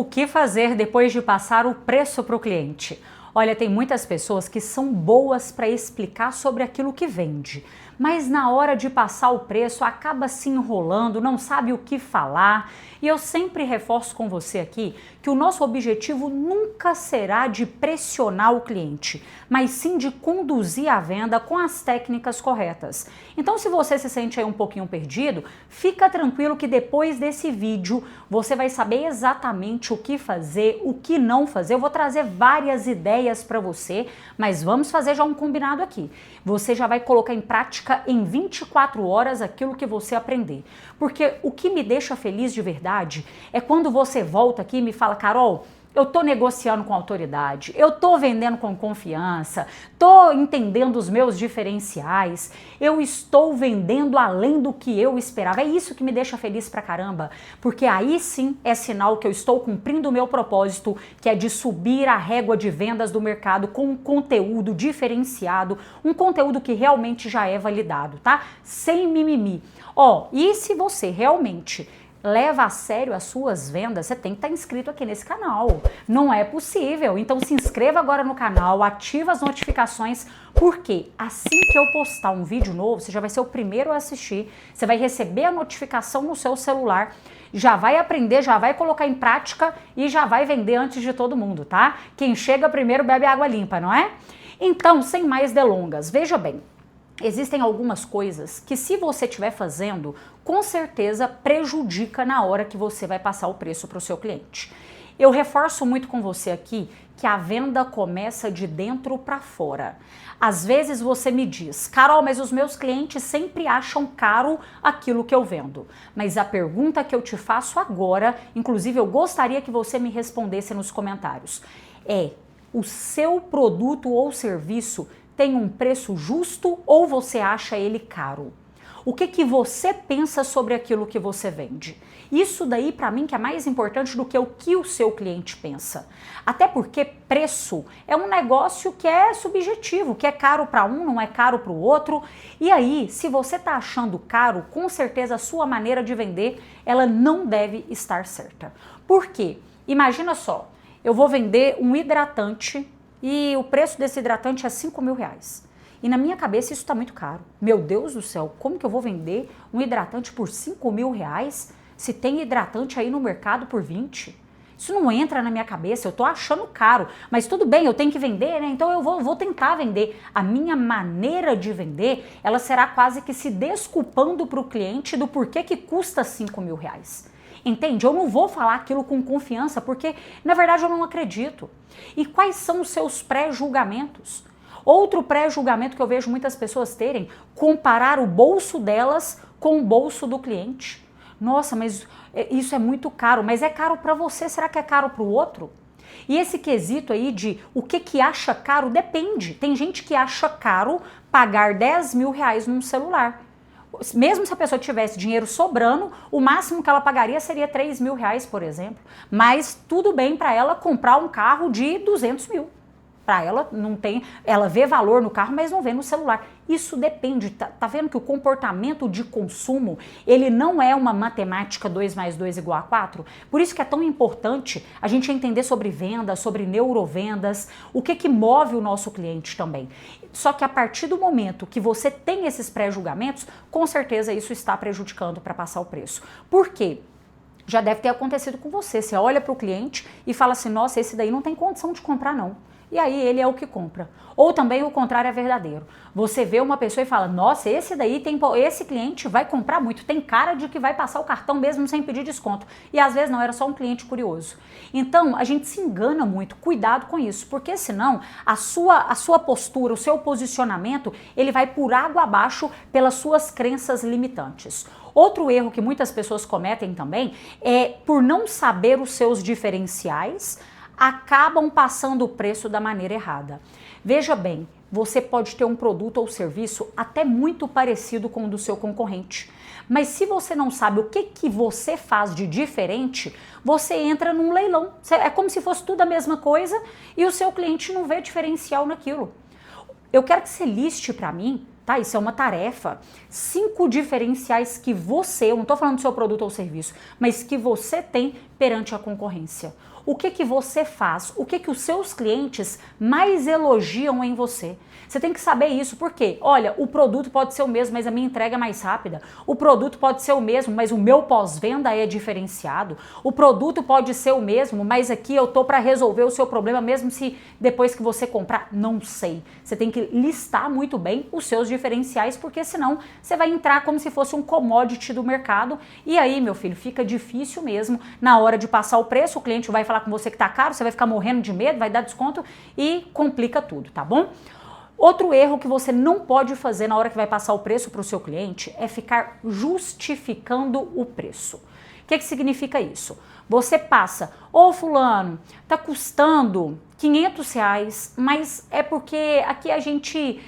O que fazer depois de passar o preço para o cliente? Olha, tem muitas pessoas que são boas para explicar sobre aquilo que vende, mas na hora de passar o preço acaba se enrolando, não sabe o que falar. E eu sempre reforço com você aqui que o nosso objetivo nunca será de pressionar o cliente, mas sim de conduzir a venda com as técnicas corretas. Então, se você se sente aí um pouquinho perdido, fica tranquilo que depois desse vídeo você vai saber exatamente o que fazer, o que não fazer. Eu vou trazer várias ideias para você, mas vamos fazer já um combinado aqui. Você já vai colocar em prática em 24 horas aquilo que você aprender. Porque o que me deixa feliz de verdade é quando você volta aqui e me fala, Carol, eu tô negociando com autoridade, eu tô vendendo com confiança, tô entendendo os meus diferenciais, eu estou vendendo além do que eu esperava. É isso que me deixa feliz pra caramba, porque aí sim é sinal que eu estou cumprindo o meu propósito, que é de subir a régua de vendas do mercado com um conteúdo diferenciado, um conteúdo que realmente já é validado, tá? Sem mimimi. E se você realmente leva a sério as suas vendas, você tem que estar inscrito aqui nesse canal. Não é possível. Então se inscreva agora no canal, ativa as notificações, porque assim que eu postar um vídeo novo, você já vai ser o primeiro a assistir, você vai receber a notificação no seu celular, já vai aprender, já vai colocar em prática e já vai vender antes de todo mundo, tá? Quem chega primeiro bebe água limpa, não é? Então, sem mais delongas, veja bem. Existem algumas coisas que, se você estiver fazendo, com certeza prejudica na hora que você vai passar o preço para o seu cliente. Eu reforço muito com você aqui que a venda começa de dentro para fora. Às vezes você me diz, Carol, mas os meus clientes sempre acham caro aquilo que eu vendo. Mas a pergunta que eu te faço agora, inclusive eu gostaria que você me respondesse nos comentários, é: o seu produto ou serviço tem um preço justo ou você acha ele caro? O que você pensa sobre aquilo que você vende? Isso daí para mim que é mais importante do que o que o seu cliente pensa. Até porque preço é um negócio que é subjetivo, que é caro para um, não é caro para o outro. E aí, se você está achando caro, com certeza a sua maneira de vender, ela não deve estar certa. Por quê? Imagina só, eu vou vender um hidratante e o preço desse hidratante é R$5.000. E na minha cabeça isso está muito caro. Meu Deus do céu, como que eu vou vender um hidratante por R$5.000 se tem hidratante aí no mercado por 20? Isso não entra na minha cabeça, eu tô achando caro. Mas tudo bem, eu tenho que vender, né? Então eu vou tentar vender. A minha maneira de vender, ela será quase que se desculpando para o cliente do porquê que custa R$5.000. Entende? Eu não vou falar aquilo com confiança, porque na verdade eu não acredito. E quais são os seus pré-julgamentos? Outro pré-julgamento que eu vejo muitas pessoas terem, comparar o bolso delas com o bolso do cliente. Nossa, mas isso é muito caro, mas é caro para você, será que é caro para o outro? E esse quesito aí de o que acha caro depende. Tem gente que acha caro pagar R$10.000 num celular. Mesmo se a pessoa tivesse dinheiro sobrando, o máximo que ela pagaria seria R$3.000, por exemplo. Mas tudo bem para ela comprar um carro de 200 mil. Para ela não tem, ela vê valor no carro, mas não vê no celular. Isso depende, tá vendo que o comportamento de consumo, ele não é uma matemática 2 mais 2 igual a 4? Por isso que é tão importante a gente entender sobre vendas, sobre neurovendas, o que move o nosso cliente também. Só que a partir do momento que você tem esses pré-julgamentos, com certeza isso está prejudicando para passar o preço. Por quê? Já deve ter acontecido com você. Você olha para o cliente e fala assim, nossa, esse daí não tem condição de comprar não. E aí ele é o que compra. Ou também o contrário é verdadeiro. Você vê uma pessoa e fala, nossa, esse cliente vai comprar muito, tem cara de que vai passar o cartão mesmo sem pedir desconto. E às vezes não, era só um cliente curioso. Então a gente se engana muito, cuidado com isso, porque senão a sua postura, o seu posicionamento, ele vai por água abaixo pelas suas crenças limitantes. Outro erro que muitas pessoas cometem também é por não saber os seus diferenciais, acabam passando o preço da maneira errada. Veja bem, você pode ter um produto ou serviço até muito parecido com o do seu concorrente, mas se você não sabe o que você faz de diferente, você entra num leilão. É como se fosse tudo a mesma coisa e o seu cliente não vê diferencial naquilo. Eu quero que você liste para mim tá? Isso é uma tarefa. 5 diferenciais que você, eu não tô falando do seu produto ou serviço, mas que você tem perante a concorrência. O que você faz? O que os seus clientes mais elogiam em você? Você tem que saber isso, porque, olha, o produto pode ser o mesmo, mas a minha entrega é mais rápida. O produto pode ser o mesmo, mas o meu pós-venda é diferenciado. O produto pode ser o mesmo, mas aqui eu tô para resolver o seu problema, mesmo se depois que você comprar, não sei. Você tem que listar muito bem os seus diferenciais, porque senão você vai entrar como se fosse um commodity do mercado. E aí, meu filho, fica difícil mesmo. Na hora de passar o preço, o cliente vai falar com você que tá caro, você vai ficar morrendo de medo, vai dar desconto e complica tudo, tá bom? Outro erro que você não pode fazer na hora que vai passar o preço para o seu cliente é ficar justificando o preço. O que significa isso? Você passa, ô fulano, tá custando R$500, mas é porque aqui a gente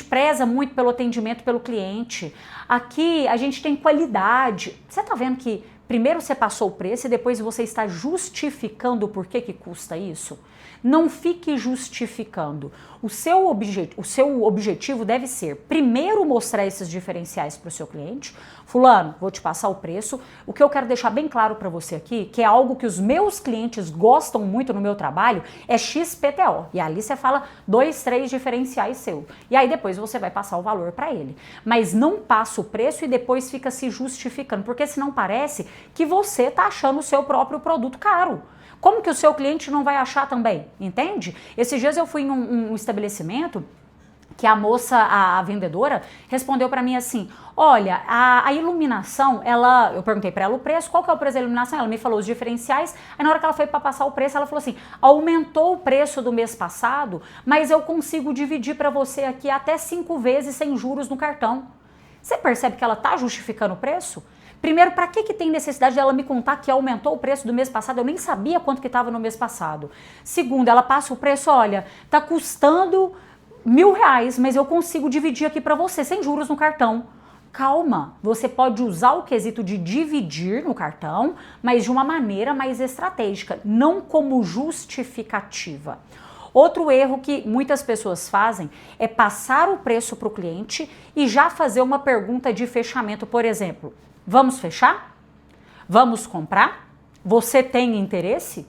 preza muito pelo atendimento pelo cliente, aqui a gente tem qualidade. Você tá vendo que primeiro você passou o preço e depois você está justificando por que custa isso? Não fique justificando. O seu objetivo deve ser, primeiro, mostrar esses diferenciais para o seu cliente. Fulano, vou te passar o preço. O que eu quero deixar bem claro para você aqui, que é algo que os meus clientes gostam muito no meu trabalho, é XPTO. E ali você fala 2, 3 diferenciais seu. E aí depois você vai passar o valor para ele. Mas não passa o preço e depois fica se justificando, porque senão parece que você está achando o seu próprio produto caro. Como que o seu cliente não vai achar também? Entende? Esses dias eu fui em um estabelecimento que a moça, a vendedora, respondeu para mim assim, olha, a iluminação, eu perguntei para ela o preço, qual que é o preço da iluminação? Ela me falou os diferenciais, aí na hora que ela foi para passar o preço, ela falou assim, aumentou o preço do mês passado, mas eu consigo dividir para você aqui até 5 vezes sem juros no cartão. Você percebe que ela está justificando o preço? Primeiro, para que tem necessidade dela me contar que aumentou o preço do mês passado? Eu nem sabia quanto que estava no mês passado. Segundo, ela passa o preço, olha, tá custando R$1.000, mas eu consigo dividir aqui para você, sem juros no cartão. Calma, você pode usar o quesito de dividir no cartão, mas de uma maneira mais estratégica, não como justificativa. Outro erro que muitas pessoas fazem é passar o preço para o cliente e já fazer uma pergunta de fechamento, por exemplo, vamos fechar? Vamos comprar? Você tem interesse?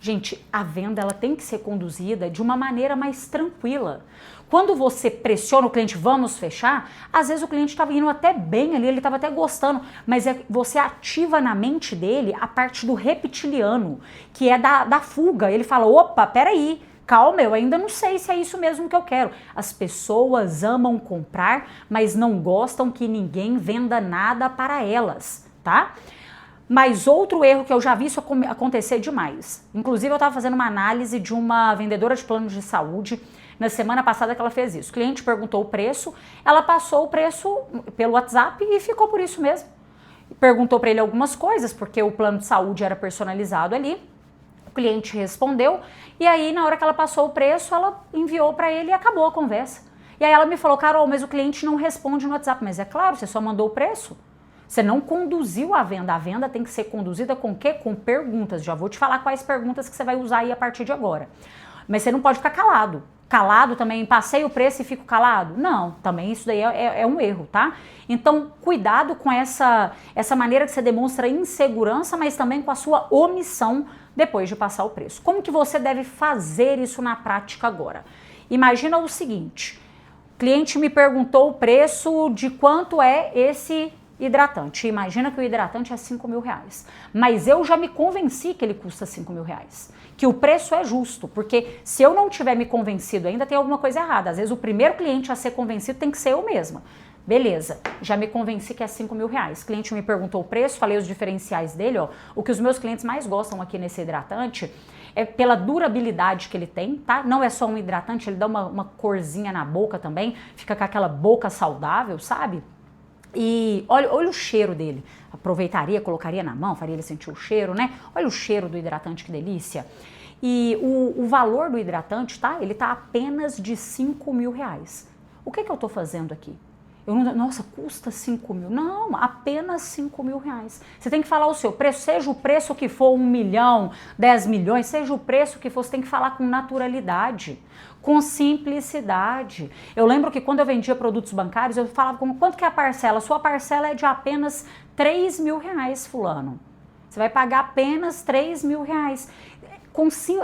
Gente, a venda ela tem que ser conduzida de uma maneira mais tranquila. Quando você pressiona o cliente, vamos fechar, às vezes o cliente estava indo até bem ali, ele estava até gostando, mas você ativa na mente dele a parte do reptiliano, que é da fuga. Ele fala, opa, peraí, calma, eu ainda não sei se é isso mesmo que eu quero. As pessoas amam comprar, mas não gostam que ninguém venda nada para elas, tá? Mas outro erro que eu já vi isso acontecer demais. Inclusive eu estava fazendo uma análise de uma vendedora de planos de saúde na semana passada que ela fez isso. O cliente perguntou o preço, ela passou o preço pelo WhatsApp e ficou por isso mesmo. Perguntou para ele algumas coisas, porque o plano de saúde era personalizado ali. O cliente respondeu e aí na hora que ela passou o preço, ela enviou para ele e acabou a conversa. E aí ela me falou, Carol, mas o cliente não responde no WhatsApp. Mas é claro, você só mandou o preço. Você não conduziu a venda tem que ser conduzida com o quê? Com perguntas. Já vou te falar quais perguntas que você vai usar aí a partir de agora. Mas você não pode ficar calado. Calado também, passei o preço e fico calado? Não, também isso daí é um erro, tá? Então, cuidado com essa maneira que você demonstra insegurança, mas também com a sua omissão depois de passar o preço. Como que você deve fazer isso na prática agora? Imagina o seguinte, o cliente me perguntou o preço de quanto é esse hidratante. Imagina que o hidratante é R$5.000, mas eu já me convenci que ele custa R$5.000, que o preço é justo, porque se eu não tiver me convencido ainda, tem alguma coisa errada. Às vezes o primeiro cliente a ser convencido tem que ser eu mesma. Beleza, já me convenci que é R$5.000. O cliente me perguntou o preço, falei os diferenciais dele, ó. O que os meus clientes mais gostam aqui nesse hidratante é pela durabilidade que ele tem, tá? Não é só um hidratante, ele dá uma corzinha na boca também, fica com aquela boca saudável, sabe? E olha o cheiro dele. Aproveitaria, colocaria na mão, faria ele sentir o cheiro, né? Olha o cheiro do hidratante, que delícia. E o valor do hidratante, tá? Ele tá apenas de R$5.000. O que eu tô fazendo aqui? Nossa, custa 5 mil. Não, apenas 5 mil reais. Você tem que falar o seu preço, seja o preço que for 1 milhão, 10 milhões, seja o preço que for, você tem que falar com naturalidade, com simplicidade. Eu lembro que quando eu vendia produtos bancários, eu falava quanto que é a parcela? Sua parcela é de apenas 3 mil reais, fulano. Você vai pagar apenas 3 mil reais.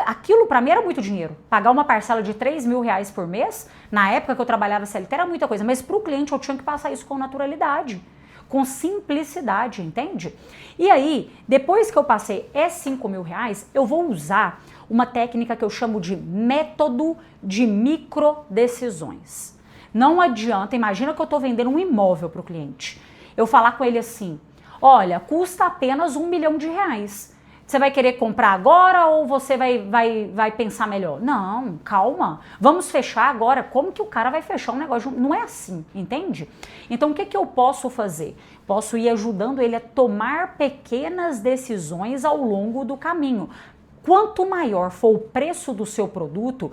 Aquilo para mim era muito dinheiro. Pagar uma parcela de 3 mil reais por mês, na época que eu trabalhava CLT, era muita coisa. Mas para o cliente eu tinha que passar isso com naturalidade, com simplicidade, entende? E aí, depois que eu passei 5 mil reais, eu vou usar uma técnica que eu chamo de método de microdecisões. Não adianta, imagina que eu estou vendendo um imóvel para o cliente. Eu falar com ele assim, olha, custa apenas 1 milhão de reais. Você vai querer comprar agora ou você vai pensar melhor? Não, calma. Vamos fechar agora. Como que o cara vai fechar um negócio? Não é assim, entende? Então, o que eu posso fazer? Posso ir ajudando ele a tomar pequenas decisões ao longo do caminho. Quanto maior for o preço do seu produto,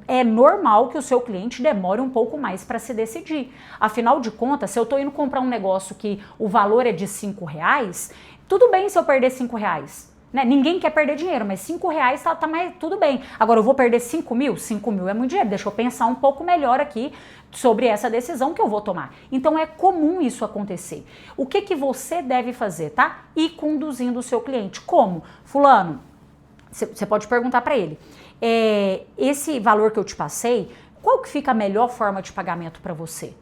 é normal que o seu cliente demore um pouco mais para se decidir. Afinal de contas, se eu estou indo comprar um negócio que o valor é de 5 reais, tudo bem se eu perder 5 reais. Né? Ninguém quer perder dinheiro, mas 5 reais tá mais, tudo bem. Agora eu vou perder 5 mil? 5 mil é muito dinheiro, deixa eu pensar um pouco melhor aqui sobre essa decisão que eu vou tomar. Então é comum isso acontecer. O que você deve fazer, tá? Ir conduzindo o seu cliente. Como? Fulano, você pode perguntar para ele, esse valor que eu te passei, qual que fica a melhor forma de pagamento para você?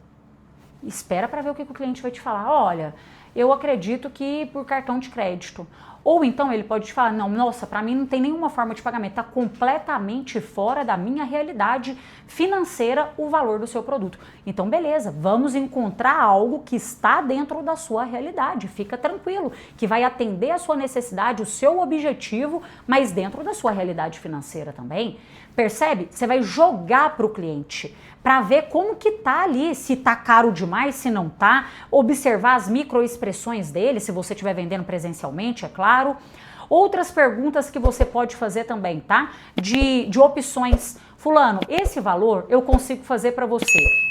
Espera para ver o que o cliente vai te falar. Olha, eu acredito que por cartão de crédito. Ou então ele pode te falar, não, nossa, para mim não tem nenhuma forma de pagamento, está completamente fora da minha realidade financeira o valor do seu produto. Então beleza, vamos encontrar algo que está dentro da sua realidade, fica tranquilo, que vai atender a sua necessidade, o seu objetivo, mas dentro da sua realidade financeira também. Percebe? Você vai jogar para o cliente para ver como que tá ali, se tá caro demais, se não tá, observar as microexpressões dele, se você estiver vendendo presencialmente, é claro. Outras perguntas que você pode fazer também, tá? De opções. Fulano, esse valor eu consigo fazer para você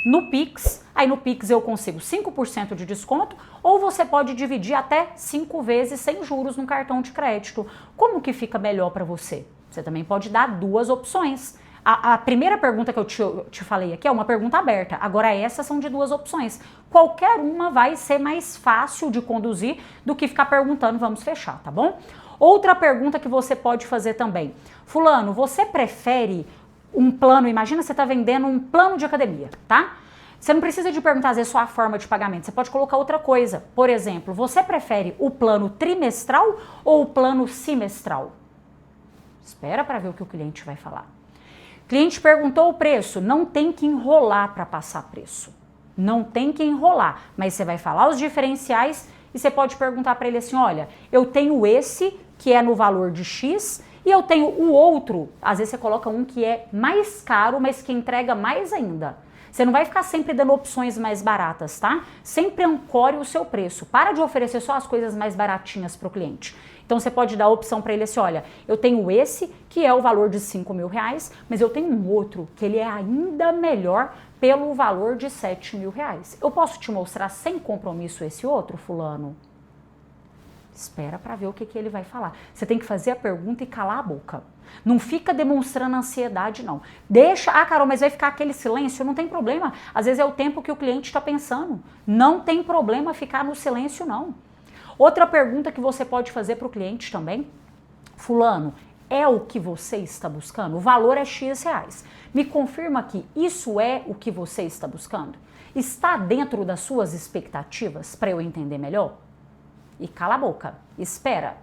no Pix, aí no Pix eu consigo 5% de desconto, ou você pode dividir até 5 vezes sem juros no cartão de crédito. Como que fica melhor para você? Você também pode dar 2 opções. A primeira pergunta que eu te falei aqui é uma pergunta aberta. Agora essas são de 2 opções. Qualquer uma vai ser mais fácil de conduzir do que ficar perguntando, vamos fechar, tá bom? Outra pergunta que você pode fazer também. Fulano, você prefere um plano, imagina você está vendendo um plano de academia, tá? Você não precisa de perguntar às vezes só a forma de pagamento, você pode colocar outra coisa. Por exemplo, você prefere o plano trimestral ou o plano semestral? Espera para ver o que o cliente vai falar. Cliente perguntou o preço, não tem que enrolar para passar preço. Não tem que enrolar, mas você vai falar os diferenciais e você pode perguntar para ele assim, olha, eu tenho esse que é no valor de X e eu tenho o outro, às vezes você coloca um que é mais caro, mas que entrega mais ainda. Você não vai ficar sempre dando opções mais baratas, tá? Sempre ancore o seu preço. Para de oferecer só as coisas mais baratinhas para o cliente. Então você pode dar a opção para ele assim, olha, eu tenho esse que é o valor de 5 mil reais, mas eu tenho um outro que ele é ainda melhor pelo valor de 7 mil reais. Eu posso te mostrar sem compromisso esse outro, fulano? Espera para ver o que ele vai falar. Você tem que fazer a pergunta e calar a boca. Não fica demonstrando ansiedade, não. Deixa, Carol, mas vai ficar aquele silêncio? Não tem problema. Às vezes é o tempo que o cliente está pensando. Não tem problema ficar no silêncio, não. Outra pergunta que você pode fazer para o cliente também. Fulano, é o que você está buscando? O valor é X reais. Me confirma que isso é o que você está buscando? Está dentro das suas expectativas para eu entender melhor? E cala a boca, espera.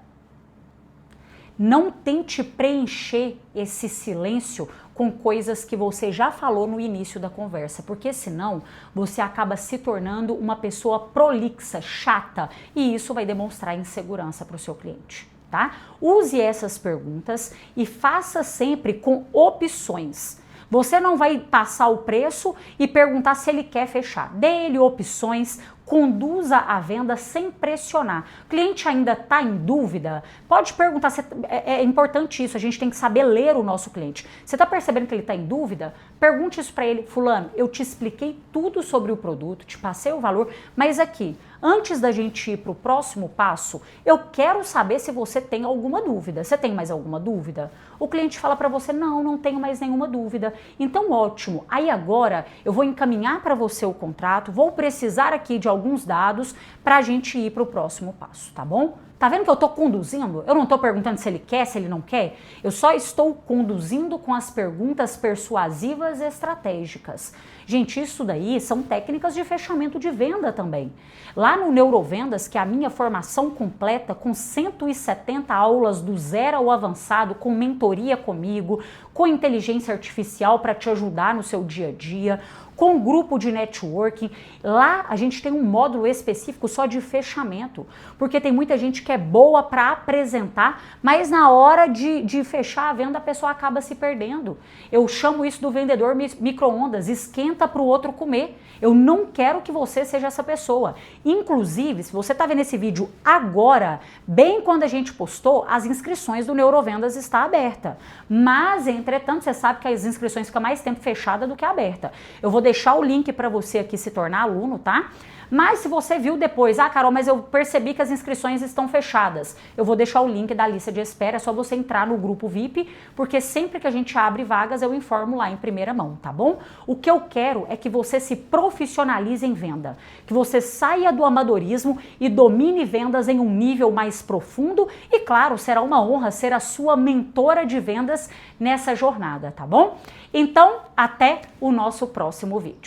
Não tente preencher esse silêncio com coisas que você já falou no início da conversa, porque senão você acaba se tornando uma pessoa prolixa, chata, e isso vai demonstrar insegurança para o seu cliente, tá? Use essas perguntas e faça sempre com opções. Você não vai passar o preço e perguntar se ele quer fechar. Dê ele opções, Conduza a venda sem pressionar. O cliente ainda está em dúvida? Pode perguntar, é importante isso, a gente tem que saber ler o nosso cliente. Você está percebendo que ele está em dúvida? Pergunte isso para ele. Fulano, eu te expliquei tudo sobre o produto, te passei o valor, mas aqui, antes da gente ir para o próximo passo, eu quero saber se você tem alguma dúvida. Você tem mais alguma dúvida? O cliente fala para você, não tenho mais nenhuma dúvida. Então, ótimo. Aí agora eu vou encaminhar para você o contrato, vou precisar aqui de alguns dados para a gente ir para o próximo passo, tá bom? Tá vendo que eu tô conduzindo? Eu não tô perguntando se ele quer, se ele não quer. Eu só estou conduzindo com as perguntas persuasivas e estratégicas. Gente, isso daí são técnicas de fechamento de venda também. Lá no Neurovendas, que é a minha formação completa, com 170 aulas do zero ao avançado, com mentoria comigo, com inteligência artificial para te ajudar no seu dia a dia, com grupo de networking, lá a gente tem um módulo específico só de fechamento, porque tem muita gente que é boa para apresentar, mas na hora de fechar a venda a pessoa acaba se perdendo. Eu chamo isso do vendedor micro-ondas, esquenta para o outro comer. Eu não quero que você seja essa pessoa. Inclusive, se você está vendo esse vídeo agora, bem quando a gente postou, as inscrições do Neurovendas está aberta. Mas, entretanto, você sabe que as inscrições ficam mais tempo fechada do que aberta. Eu vou deixar o link para você aqui se tornar aluno, tá? Mas se você viu depois, Carol, mas eu percebi que as inscrições estão fechadas, eu vou deixar o link da lista de espera, é só você entrar no grupo VIP, porque sempre que a gente abre vagas eu informo lá em primeira mão, tá bom? O que eu quero é que você se profissionalize em venda, que você saia do amadorismo e domine vendas em um nível mais profundo e, claro, será uma honra ser a sua mentora de vendas nessa jornada, tá bom? Então, até o nosso próximo vídeo.